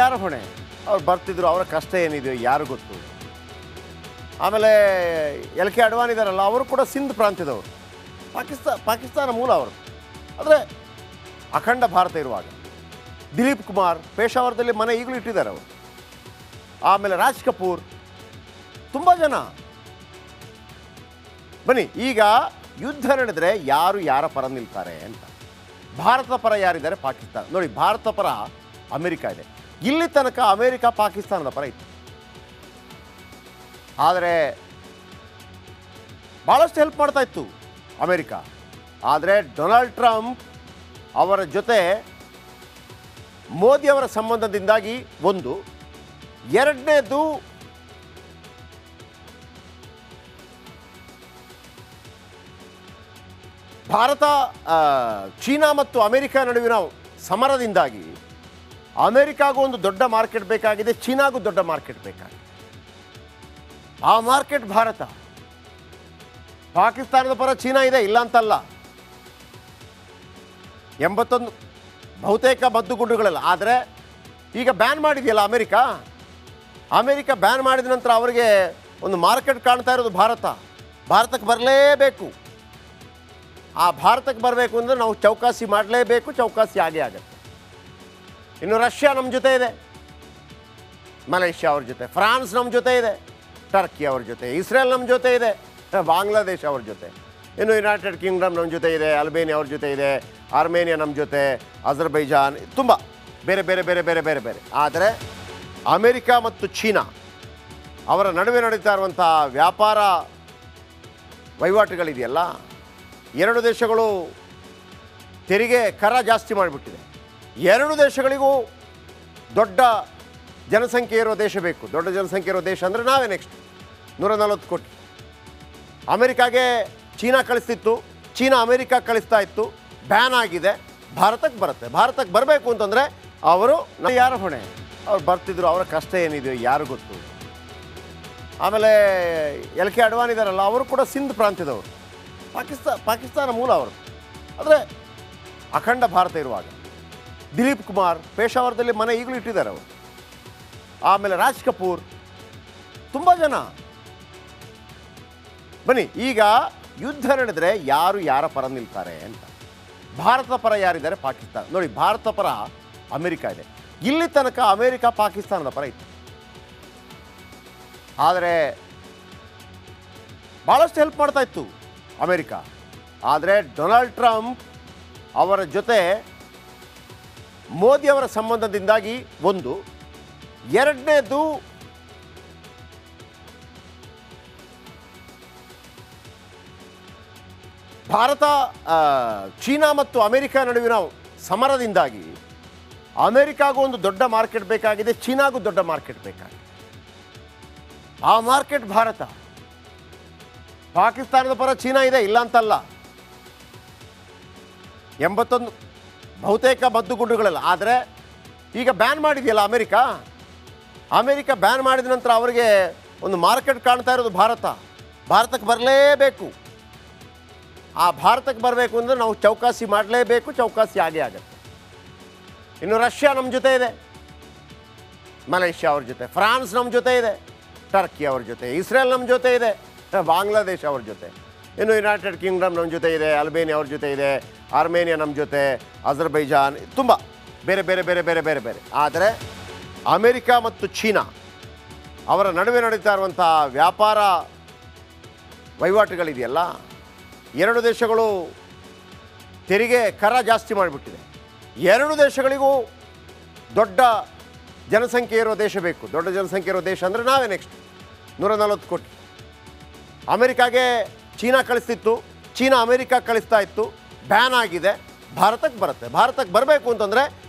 ಯಾರ ಹೊಣೆ? ಅವ್ರು ಬರ್ತಿದ್ರು, ಅವರ ಕಷ್ಟ ಏನಿದೆಯೋ ಯಾರು ಗೊತ್ತು. ಆಮೇಲೆ ಎಲ್ ಕೆ ಅಡ್ವಾಣಿ ಇದ್ದಾರಲ್ಲ, ಅವರು ಕೂಡ ಸಿಂಧ್ ಪ್ರಾಂತ್ಯದವರು, ಪಾಕಿಸ್ತಾನ ಮೂಲ ಅವರು. ಆದರೆ ಅಖಂಡ ಭಾರತ ಇರುವಾಗ ದಿಲೀಪ್ ಕುಮಾರ್ ಪೇಶಾವರದಲ್ಲಿ ಮನೆ ಈಗಲೂ ಇಟ್ಟಿದ್ದಾರೆ ಅವರು. ಆಮೇಲೆ ರಾಜ್ ಕಪೂರ್, ತುಂಬ ಜನ. ಬನ್ನಿ, ಈಗ ಯುದ್ಧ ನಡೆದರೆ ಯಾರು ಯಾರ ಪರ ನಿಲ್ತಾರೆ ಅಂತ. ಭಾರತ ಪರ ಯಾರಿದ್ದಾರೆ? ಪಾಕಿಸ್ತಾನ. ನೋಡಿ, ಭಾರತ ಪರ ಅಮೆರಿಕ ಇದೆ. ಇಲ್ಲಿ ತನಕ ಅಮೆರಿಕ ಪಾಕಿಸ್ತಾನದ ಪರ ಇತ್ತು. ಆದರೆ ಭಾಳಷ್ಟು ಹೆಲ್ಪ್ ಮಾಡ್ತಾ ಇತ್ತು ಅಮೆರಿಕ. ಆದರೆ ಡೊನಾಲ್ಡ್ ಟ್ರಂಪ್ ಅವರ ಜೊತೆ ಮೋದಿಯವರ ಸಂಬಂಧದಿಂದಾಗಿ ಒಂದು, ಎರಡನೇದು ಭಾರತ ಚೀನಾ ಮತ್ತು ಅಮೆರಿಕ ನಡುವಿನ ಸಮರದಿಂದಾಗಿ ಅಮೆರಿಕಾಗೂ ಒಂದು ದೊಡ್ಡ ಮಾರ್ಕೆಟ್ ಬೇಕಾಗಿದೆ, ಚೀನಾಗೂ ದೊಡ್ಡ ಮಾರ್ಕೆಟ್ ಬೇಕಾಗಿದೆ. ಆ ಮಾರ್ಕೆಟ್ ಭಾರತ. ಪಾಕಿಸ್ತಾನದ ಪರ ಚೀನಾ ಇದೆ, ಇಲ್ಲ ಅಂತಲ್ಲ. 81 ಬಹುತೇಕ ಮದ್ದುಗುಂಡುಗಳೆಲ್ಲ. ಆದರೆ ಈಗ ಬ್ಯಾನ್ ಮಾಡಿದೆಯಲ್ಲ ಅಮೆರಿಕ ಬ್ಯಾನ್ ಮಾಡಿದ ನಂತರ ಅವರಿಗೆ ಒಂದು ಮಾರ್ಕೆಟ್ ಕಾಣ್ತಾ ಇರೋದು ಭಾರತ. ಭಾರತಕ್ಕೆ ಬರಲೇಬೇಕು. ಆ ಭಾರತಕ್ಕೆ ಬರಬೇಕು ಅಂದರೆ ನಾವು ಚೌಕಾಸಿ ಮಾಡಲೇಬೇಕು, ಚೌಕಾಸಿ ಆಗೇ ಆಗುತ್ತೆ. ಇನ್ನು ರಷ್ಯಾ ನಮ್ಮ ಜೊತೆ ಇದೆ, ಮಲೇಷ್ಯಾ ಅವ್ರ ಜೊತೆ, ಫ್ರಾನ್ಸ್ ನಮ್ಮ ಜೊತೆ ಇದೆ, ಟರ್ಕಿ ಅವ್ರ ಜೊತೆ, ಇಸ್ರೇಲ್ ನಮ್ಮ ಜೊತೆ ಇದೆ, ಬಾಂಗ್ಲಾದೇಶ ಅವ್ರ ಜೊತೆ, ಇನ್ನು ಯುನೈಟೆಡ್ ಕಿಂಗ್ಡಮ್ ನಮ್ಮ ಜೊತೆ ಇದೆ, ಅಲ್ಬೇನಿಯಾ ಅವ್ರ ಜೊತೆ ಇದೆ, ಆರ್ಮೇನಿಯಾ ನಮ್ಮ ಜೊತೆ, ಅಜರ್ಬೈಜಾನ್, ತುಂಬ ಬೇರೆ ಬೇರೆ ಬೇರೆ ಬೇರೆ ಬೇರೆ ಬೇರೆ. ಆದರೆ ಅಮೆರಿಕ ಮತ್ತು ಚೀನಾ ಅವರ ನಡುವೆ ನಡೀತಾ ಇರುವಂಥ ವ್ಯಾಪಾರ ವಹಿವಾಟುಗಳಿದೆಯಲ್ಲ, ಎರಡು ದೇಶಗಳು ತೆರಿಗೆ ಕರ ಜಾಸ್ತಿ ಮಾಡಿಬಿಟ್ಟಿದೆ. ಎರಡು ದೇಶಗಳಿಗೂ ದೊಡ್ಡ ಜನಸಂಖ್ಯೆ ಇರೋ ದೇಶ ಬೇಕು. ದೊಡ್ಡ ಜನಸಂಖ್ಯೆ ಇರೋ ದೇಶ ಅಂದರೆ ನಾವೇ ನೆಕ್ಸ್ಟ್. 140 ಕೋಟಿ. ಅಮೆರಿಕಾಗೆ ಚೀನಾ ಕಳಿಸ್ತಿತ್ತು, ಚೀನಾ ಅಮೆರಿಕ ಕಳಿಸ್ತಾ ಇತ್ತು, ಬ್ಯಾನ್ ಆಗಿದೆ. ಭಾರತಕ್ಕೆ ಬರುತ್ತೆ. ಭಾರತಕ್ಕೆ ಬರಬೇಕು ಅಂತಂದರೆ ಅವರು ಯಾರ ಹೊಣೆ? ಅವ್ರು ಬರ್ತಿದ್ರು, ಅವರ ಕಷ್ಟ ಏನಿದೆಯೋ ಯಾರು ಗೊತ್ತು. ಆಮೇಲೆ ಎಲ್ ಕೆ ಅಡ್ವಾಣಿ ಇದ್ದಾರಲ್ಲ, ಅವರು ಕೂಡ ಸಿಂಧ್ ಪ್ರಾಂತ್ಯದವರು, ಪಾಕಿಸ್ತಾನ ಮೂಲ ಅವರು. ಆದರೆ ಅಖಂಡ ಭಾರತ ಇರುವಾಗ ದಿಲೀಪ್ ಕುಮಾರ್ ಪೇಶಾವರದಲ್ಲಿ ಮನೆ ಈಗಲೂ ಇಟ್ಟಿದ್ದಾರೆ ಅವರು. ಆಮೇಲೆ ರಾಜ್ ಕಪೂರ್, ತುಂಬ ಜನ. ಬನ್ನಿ, ಈಗ ಯುದ್ಧ ನಡೆದರೆ ಯಾರು ಯಾರ ಪರ ನಿಲ್ತಾರೆ ಅಂತ. ಭಾರತ ಪರ ಯಾರಿದ್ದಾರೆ? ಪಾಕಿಸ್ತಾನ. ನೋಡಿ, ಭಾರತ ಪರ ಅಮೆರಿಕ ಇದೆ. ಇಲ್ಲಿ ತನಕ ಅಮೆರಿಕ ಪಾಕಿಸ್ತಾನದ ಪರ ಇತ್ತು. ಆದರೆ ಭಾಳಷ್ಟು ಹೆಲ್ಪ್ ಮಾಡ್ತಾ ಇತ್ತು ಅಮೆರಿಕ. ಆದರೆ ಡೊನಾಲ್ಡ್ ಟ್ರಂಪ್ ಅವರ ಜೊತೆ ಮೋದಿಯವರ ಸಂಬಂಧದಿಂದಾಗಿ ಒಂದು, ಎರಡನೇದು ಭಾರತ ಚೀನಾ ಮತ್ತು ಅಮೆರಿಕ ನಡುವಿನ ಸಮರದಿಂದಾಗಿ ಅಮೆರಿಕಾಗೂ ಒಂದು ದೊಡ್ಡ ಮಾರ್ಕೆಟ್ ಬೇಕಾಗಿದೆ, ಚೀನಾಗೂ ದೊಡ್ಡ ಮಾರ್ಕೆಟ್ ಬೇಕಾಗಿದೆ. ಆ ಮಾರ್ಕೆಟ್ ಭಾರತ. ಪಾಕಿಸ್ತಾನದ ಪರ ಚೀನಾ ಇದೆ, ಇಲ್ಲ ಅಂತಲ್ಲ. 81 ಬಹುತೇಕ ಮದ್ದುಗುಂಡುಗಳೆಲ್ಲ. ಆದರೆ ಈಗ ಬ್ಯಾನ್ ಮಾಡಿದೆಯಲ್ಲ ಅಮೆರಿಕ ಬ್ಯಾನ್ ಮಾಡಿದ ನಂತರ ಅವರಿಗೆ ಒಂದು ಮಾರ್ಕೆಟ್ ಕಾಣ್ತಾ ಇರೋದು ಭಾರತ. ಭಾರತಕ್ಕೆ ಬರಲೇಬೇಕು. ಆ ಭಾರತಕ್ಕೆ ಬರಬೇಕು ಅಂದರೆ ನಾವು ಚೌಕಾಸಿ ಮಾಡಲೇಬೇಕು, ಚೌಕಾಸಿ ಆಗೇ ಆಗುತ್ತೆ. ಇನ್ನು ರಷ್ಯಾ ನಮ್ಮ ಜೊತೆ ಇದೆ, ಮಲೇಷ್ಯಾ ಅವ್ರ ಜೊತೆ, ಫ್ರಾನ್ಸ್ ನಮ್ಮ ಜೊತೆ ಇದೆ, ಟರ್ಕಿ ಅವ್ರ ಜೊತೆ, ಇಸ್ರೇಲ್ ನಮ್ಮ ಜೊತೆ ಇದೆ, ಬಾಂಗ್ಲಾದೇಶ ಅವ್ರ ಜೊತೆ, ಇನ್ನು ಯುನೈಟೆಡ್ ಕಿಂಗ್ಡಮ್ ನಮ್ಮ ಜೊತೆ ಇದೆ, ಅಲ್ಬೇನಿಯಾ ಅವ್ರ ಜೊತೆ ಇದೆ, ಆರ್ಮೇನಿಯಾ ನಮ್ಮ ಜೊತೆ, ಅಜರ್ಬೈಜಾನ್, ತುಂಬ ಬೇರೆ ಬೇರೆ ಬೇರೆ ಬೇರೆ ಬೇರೆ ಬೇರೆ. ಆದರೆ ಅಮೆರಿಕ ಮತ್ತು ಚೀನಾ ಅವರ ನಡುವೆ ನಡೀತಾ ಇರುವಂಥ ವ್ಯಾಪಾರ ವಹಿವಾಟುಗಳಿದೆಯಲ್ಲ, ಎರಡು ದೇಶಗಳು ತೆರಿಗೆ ಕರ ಜಾಸ್ತಿ ಮಾಡಿಬಿಟ್ಟಿದೆ. ಎರಡು ದೇಶಗಳಿಗೂ ದೊಡ್ಡ ಜನಸಂಖ್ಯೆ ಇರೋ ದೇಶ ಬೇಕು. ದೊಡ್ಡ ಜನಸಂಖ್ಯೆ ಇರೋ ದೇಶ ಅಂದರೆ ನಾವೇ ನೆಕ್ಸ್ಟ್. 140 ಕೋಟಿ. ಅಮೆರಿಕಾಗೆ ಚೀನಾ ಕಳಿಸ್ತಿತ್ತು, ಚೀನಾ ಅಮೆರಿಕ ಕಳಿಸ್ತಾ ಇತ್ತು, ಬ್ಯಾನ್ ಆಗಿದೆ. ಭಾರತಕ್ಕೆ ಬರುತ್ತೆ. ಭಾರತಕ್ಕೆ ಬರಬೇಕು ಅಂತಂದರೆ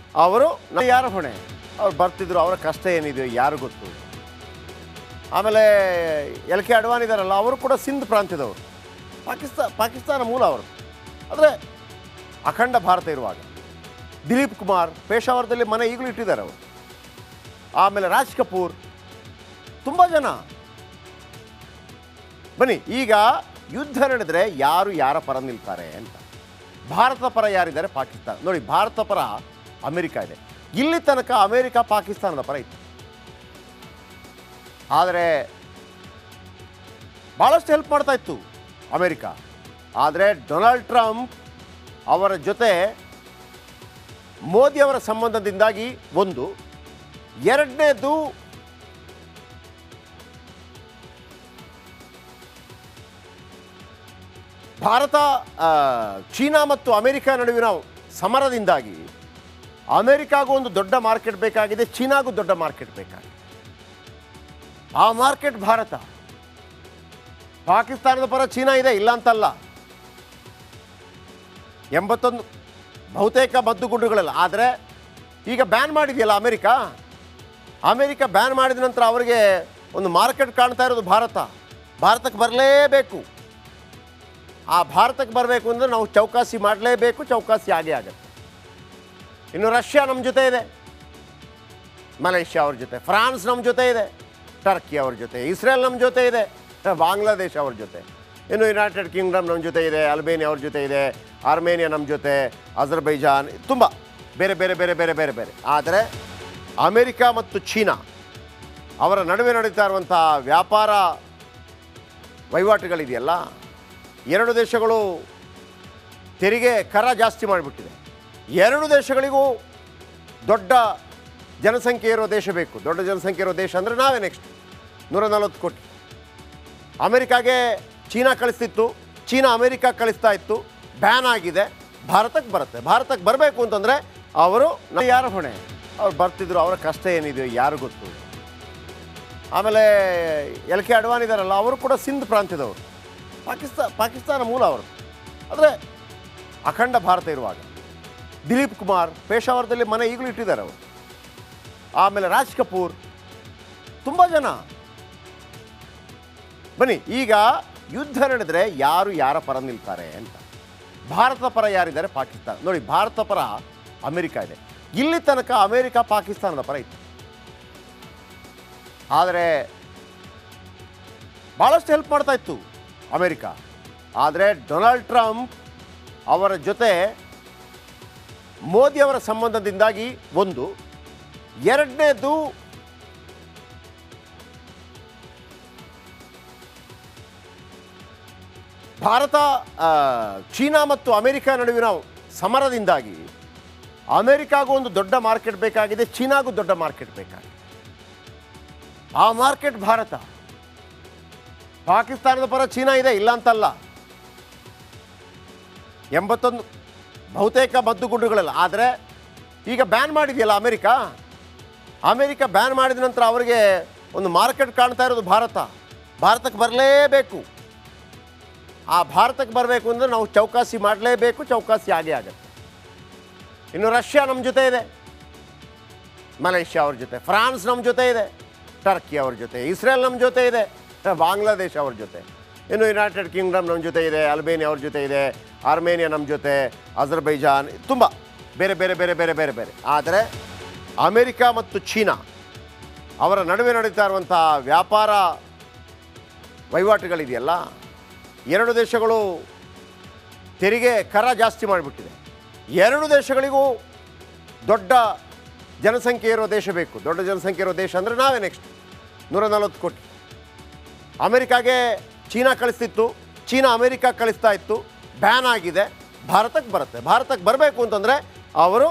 ಅವರು ಯಾರ ಹೊಣೆ? ಅವ್ರು ಬರ್ತಿದ್ರು, ಅವರ ಕಷ್ಟ ಏನಿದೆಯೋ ಯಾರು ಗೊತ್ತು. ಆಮೇಲೆ ಎಲ್ ಕೆ ಅಡ್ವಾಣಿ ಇದ್ದಾರಲ್ಲ, ಅವರು ಕೂಡ ಸಿಂಧ್ ಪ್ರಾಂತ್ಯದವರು, ಪಾಕಿಸ್ತಾನ ಮೂಲ ಅವರು. ಆದರೆ ಅಖಂಡ ಭಾರತ ಇರುವಾಗ ದಿಲೀಪ್ ಕುಮಾರ್ ಪೇಶಾವರದಲ್ಲಿ ಮನೆ ಈಗಲೂ ಇಟ್ಟಿದ್ದಾರೆ ಅವರು. ಆಮೇಲೆ ರಾಜ್ ಕಪೂರ್, ತುಂಬ ಜನ. ಬನ್ನಿ, ಈಗ ಯುದ್ಧ ನಡೆದರೆ ಯಾರು ಯಾರ ಪರ ನಿಲ್ತಾರೆ ಅಂತ. ಭಾರತ ಪರ ಯಾರಿದ್ದಾರೆ? ಪಾಕಿಸ್ತಾನ. ನೋಡಿ, ಭಾರತ ಪರ ಅಮೆರಿಕ ಇದೆ. ಇಲ್ಲಿ ತನಕ ಅಮೇರಿಕ ಪಾಕಿಸ್ತಾನದ ಪರ ಇತ್ತು. ಆದರೆ ಭಾಳಷ್ಟು ಹೆಲ್ಪ್ ಮಾಡ್ತಾ ಇತ್ತು ಅಮೇರಿಕ. ಆದರೆ ಡೊನಾಲ್ಡ್ ಟ್ರಂಪ್ ಅವರ ಜೊತೆ ಮೋದಿಯವರ ಸಂಬಂಧದಿಂದಾಗಿ ಒಂದು, ಎರಡನೇದು ಭಾರತ ಚೀನಾ ಮತ್ತು ಅಮೇರಿಕ ನಡುವಿನ ಸಮರದಿಂದಾಗಿ ಅಮೇರಿಕಾಗೂ ಒಂದು ದೊಡ್ಡ ಮಾರ್ಕೆಟ್ ಬೇಕಾಗಿದೆ, ಚೀನಾಗೂ ದೊಡ್ಡ ಮಾರ್ಕೆಟ್ ಬೇಕಾಗಿದೆ. ಆ ಮಾರ್ಕೆಟ್ ಭಾರತ. ಪಾಕಿಸ್ತಾನದ ಪರ ಚೀನಾ ಇದೆ, ಇಲ್ಲ ಅಂತಲ್ಲ. 81 ಬಹುತೇಕ ಮದ್ದುಗುಂಡುಗಳೆಲ್ಲ. ಆದರೆ ಈಗ ಬ್ಯಾನ್ ಮಾಡಿದೆಯಲ್ಲ ಅಮೇರಿಕ ಬ್ಯಾನ್ ಮಾಡಿದ ನಂತರ ಅವರಿಗೆ ಒಂದು ಮಾರ್ಕೆಟ್ ಕಾಣ್ತಾ ಇರೋದು ಭಾರತ. ಭಾರತಕ್ಕೆ ಬರಲೇಬೇಕು. ಆ ಭಾರತಕ್ಕೆ ಬರಬೇಕು ಅಂದರೆ ನಾವು ಚೌಕಾಸಿ ಮಾಡಲೇಬೇಕು, ಚೌಕಾಸಿ ಆಗೇ ಆಗುತ್ತೆ. ಇನ್ನು ರಷ್ಯಾ ನಮ್ಮ ಜೊತೆ ಇದೆ, ಮಲೇಷ್ಯಾ ಅವ್ರ ಜೊತೆ, ಫ್ರಾನ್ಸ್ ನಮ್ಮ ಜೊತೆ ಇದೆ, ಟರ್ಕಿ ಅವ್ರ ಜೊತೆ, ಇಸ್ರೇಲ್ ನಮ್ಮ ಜೊತೆ ಇದೆ, ಬಾಂಗ್ಲಾದೇಶ ಅವ್ರ ಜೊತೆ, ಇನ್ನು ಯುನೈಟೆಡ್ ಕಿಂಗ್ಡಮ್ ನಮ್ಮ ಜೊತೆ ಇದೆ, ಅಲ್ಬೇನಿಯಾ ಅವ್ರ ಜೊತೆ ಇದೆ, ಆರ್ಮೇನಿಯಾ ನಮ್ಮ ಜೊತೆ, ಅಜರ್ಬೈಜಾನ್, ತುಂಬ ಬೇರೆ ಬೇರೆ ಬೇರೆ ಬೇರೆ ಬೇರೆ ಬೇರೆ. ಆದರೆ ಅಮೇರಿಕ ಮತ್ತು ಚೀನಾ ಅವರ ನಡುವೆ ನಡೀತಾ ಇರುವಂಥ ವ್ಯಾಪಾರ ವಹಿವಾಟುಗಳಿದೆಯಲ್ಲ, ಎರಡು ದೇಶಗಳು ತೆರಿಗೆ ಕರ ಜಾಸ್ತಿ ಮಾಡಿಬಿಟ್ಟಿದೆ. ಎರಡು ದೇಶಗಳಿಗೂ ದೊಡ್ಡ ಜನಸಂಖ್ಯೆ ಇರೋ ದೇಶ ಬೇಕು. ದೊಡ್ಡ ಜನಸಂಖ್ಯೆ ಇರೋ ದೇಶ ಅಂದರೆ ನಾವೇ ನೆಕ್ಸ್ಟ್. 140 ಕೋಟಿ. ಅಮೇರಿಕಾಗೆ ಚೀನಾ ಕಳಿಸ್ತಿತ್ತು, ಚೀನಾ ಅಮೇರಿಕ ಕಳಿಸ್ತಾ ಇತ್ತು, ಬ್ಯಾನ್ ಆಗಿದೆ. ಭಾರತಕ್ಕೆ ಬರುತ್ತೆ. ಭಾರತಕ್ಕೆ ಬರಬೇಕು ಅಂತಂದರೆ ಅವರು ಯಾರ ಹೊಣೆ? ಅವ್ರು ಬರ್ತಿದ್ರು, ಅವರ ಕಷ್ಟ ಏನಿದೆಯೋ ಯಾರು ಗೊತ್ತು. ಆಮೇಲೆ LK ಅಡ್ವಾಣಿ ಇದ್ದಾರಲ್ಲ, ಅವರು ಕೂಡ ಸಿಂಧ್ ಪ್ರಾಂತ್ಯದವರು, ಪಾಕಿಸ್ತಾನ ಮೂಲ ಅವರು. ಆದರೆ ಅಖಂಡ ಭಾರತ ಇರುವಾಗ ದಿಲೀಪ್ ಕುಮಾರ್ ಪೇಶಾವರದಲ್ಲಿ ಮನೆ ಈಗಲೂ ಇಟ್ಟಿದ್ದಾರೆ ಅವರು. ಆಮೇಲೆ ರಾಜ್ ಕಪೂರ್, ತುಂಬ ಜನ. ಬನ್ನಿ, ಈಗ ಯುದ್ಧ ನಡೆದರೆ ಯಾರು ಯಾರ ಪರ ನಿಲ್ತಾರೆ ಅಂತ. ಭಾರತ ಪರ ಯಾರಿದ್ದಾರೆ? ಪಾಕಿಸ್ತಾನ. ನೋಡಿ, ಭಾರತ ಪರ ಅಮೇರಿಕ ಇದೆ. ಇಲ್ಲಿ ತನಕ ಅಮೇರಿಕ ಪಾಕಿಸ್ತಾನದ ಪರ ಇತ್ತು. ಆದರೆ ಭಾಳಷ್ಟು ಹೆಲ್ಪ್ ಮಾಡ್ತಾ ಇತ್ತು ಅಮೇರಿಕ. ಆದರೆ ಡೊನಾಲ್ಡ್ ಟ್ರಂಪ್ ಅವರ ಜೊತೆ ಮೋದಿಯವರ ಸಂಬಂಧದಿಂದಾಗಿ ಒಂದು, ಎರಡನೇದು ಭಾರತ ಚೀನಾ ಮತ್ತು ಅಮೇರಿಕ ನಡುವಿನ ಸಮರದಿಂದಾಗಿ ಅಮೇರಿಕಾಗೂ ಒಂದು ದೊಡ್ಡ ಮಾರ್ಕೆಟ್ ಬೇಕಾಗಿದೆ, ಚೀನಾಗೂ ದೊಡ್ಡ ಮಾರ್ಕೆಟ್ ಬೇಕಾಗಿದೆ. ಆ ಮಾರ್ಕೆಟ್ ಭಾರತ. ಪಾಕಿಸ್ತಾನದ ಪರ ಚೀನಾ ಇದೆ, ಇಲ್ಲ ಅಂತಲ್ಲ. 81 ಬಹುತೇಕ ಮದ್ದುಗುಂಡುಗಳೆಲ್ಲ. ಆದರೆ ಈಗ ಬ್ಯಾನ್ ಮಾಡಿದೆಯಲ್ಲ ಅಮೇರಿಕ ಬ್ಯಾನ್ ಮಾಡಿದ ನಂತರ ಅವರಿಗೆ ಒಂದು ಮಾರ್ಕೆಟ್ ಕಾಣ್ತಾ ಇರೋದು ಭಾರತ. ಭಾರತಕ್ಕೆ ಬರಲೇಬೇಕು. ಆ ಭಾರತಕ್ಕೆ ಬರಬೇಕು ಅಂದರೆ ನಾವು ಚೌಕಾಸಿ ಮಾಡಲೇಬೇಕು, ಚೌಕಾಸಿ ಆಗೇ ಆಗುತ್ತೆ. ಇನ್ನು ರಷ್ಯಾ ನಮ್ಮ ಜೊತೆ ಇದೆ, ಮಲೇಷ್ಯಾ ಅವ್ರ ಜೊತೆ, ಫ್ರಾನ್ಸ್ ನಮ್ಮ ಜೊತೆ ಇದೆ, ಟರ್ಕಿ ಅವ್ರ ಜೊತೆ, ಇಸ್ರೇಲ್ ನಮ್ಮ ಜೊತೆ ಇದೆ, ಬಾಂಗ್ಲಾದೇಶ ಅವ್ರ ಜೊತೆ, ಇನ್ನು ಯುನೈಟೆಡ್ ಕಿಂಗ್ಡಮ್ ನಮ್ಮ ಜೊತೆ ಇದೆ, ಅಲ್ಬೇನಿಯಾ ಅವ್ರ ಜೊತೆ ಇದೆ, ಆರ್ಮೇನಿಯಾ ನಮ್ಮ ಜೊತೆ, ಅಜರ್ಬೈಜಾನ್, ತುಂಬ ಬೇರೆ ಬೇರೆ ಬೇರೆ ಬೇರೆ ಬೇರೆ ಬೇರೆ. ಆದರೆ ಅಮೇರಿಕ ಮತ್ತು ಚೀನಾ ಅವರ ನಡುವೆ ನಡೀತಾ ಇರುವಂಥ ವ್ಯಾಪಾರ ವಹಿವಾಟುಗಳಿದೆಯಲ್ಲ, ಎರಡು ದೇಶಗಳು ತೆರಿಗೆ ಕರ ಜಾಸ್ತಿ ಮಾಡಿಬಿಟ್ಟಿದೆ. ಎರಡು ದೇಶಗಳಿಗೂ ದೊಡ್ಡ ಜನಸಂಖ್ಯೆ ಇರೋ ದೇಶ ಬೇಕು. ದೊಡ್ಡ ಜನಸಂಖ್ಯೆ ಇರೋ ದೇಶ ಅಂದರೆ ನಾವೇ ನೆಕ್ಸ್ಟ್. 140 ಕೋಟಿ. ಅಮೇರಿಕಾಗೆ ಚೀನಾ ಕಳಿಸ್ತಿತ್ತು, ಚೀನಾ ಅಮೇರಿಕ ಕಳಿಸ್ತಾ ಇತ್ತು, ಬ್ಯಾನ್ ಆಗಿದೆ. ಭಾರತಕ್ಕೆ ಬರುತ್ತೆ. ಭಾರತಕ್ಕೆ ಬರಬೇಕು ಅಂತಂದರೆ ಅವರು